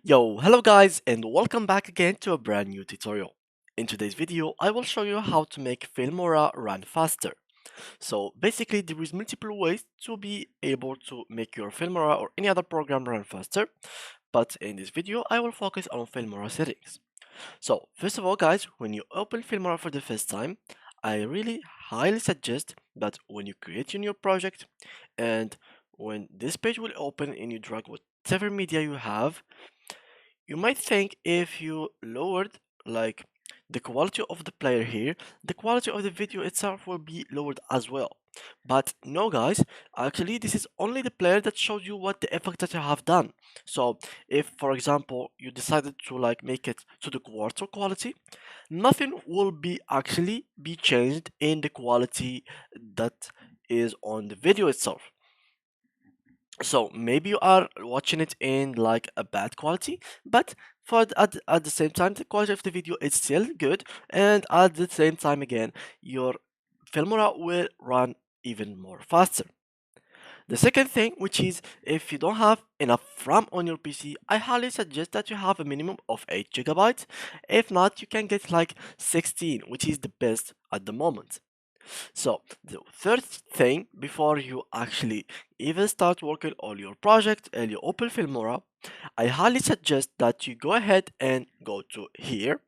Yo, hello guys and welcome back again to a brand new tutorial. In today's video, I will show you how to make Filmora run faster. So basically there is multiple ways to be able to make your Filmora or any other program run faster, but in this video I will focus on Filmora settings. So first of all guys, when you open Filmora for the first time, I really highly suggest that when you create your new project and when this page will open and you drag whatever media you have, you might think if you lowered like the quality of the player here, the quality of the video itself will be lowered as well. But no guys, actually this is only the player that shows you what the effect that you have done. So if for example you decided to like make it to the quarter quality, nothing will be actually be changed in the quality that is on the video itself. So maybe you are watching it in like a bad quality, but at the same time the quality of the video is still good, and at the same time again your Filmora will run even more faster. The second thing, which is if you don't have enough RAM on your PC, I highly suggest that you have a minimum of 8 gigabytes. If not, you can get like 16, which is the best at the moment. So the third thing, before you actually even start working on your project and you open Filmora, I highly suggest that you go ahead and go to here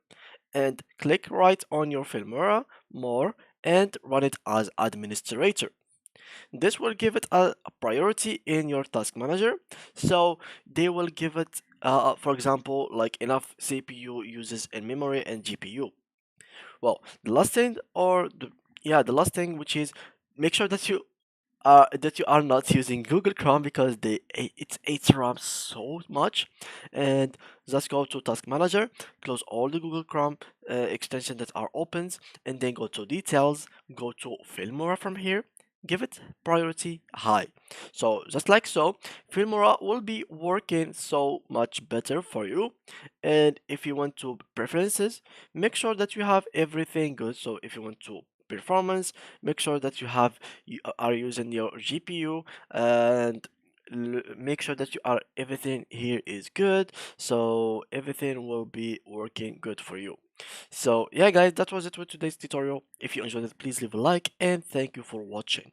and click right on your Filmora more and run it as administrator. This will give it a priority in your task manager. So they will give it, for example, like enough CPU uses in memory and GPU. Well, the last thing, the last thing, which is make sure that you are not using Google Chrome because it eats RAM so much. And just go to Task Manager, close all the Google Chrome extensions that are opened, and then go to Details, go to Filmora from here. Give it priority high. So just like so, Filmora will be working so much better for you. And if you want to preferences, make sure that you have everything good. So if you want to performance, make sure that you are using your GPU, and make sure that you are everything here is good, so everything will be working good for you. So yeah guys, that was it with today's tutorial. If you enjoyed it, please leave a like and thank you for watching.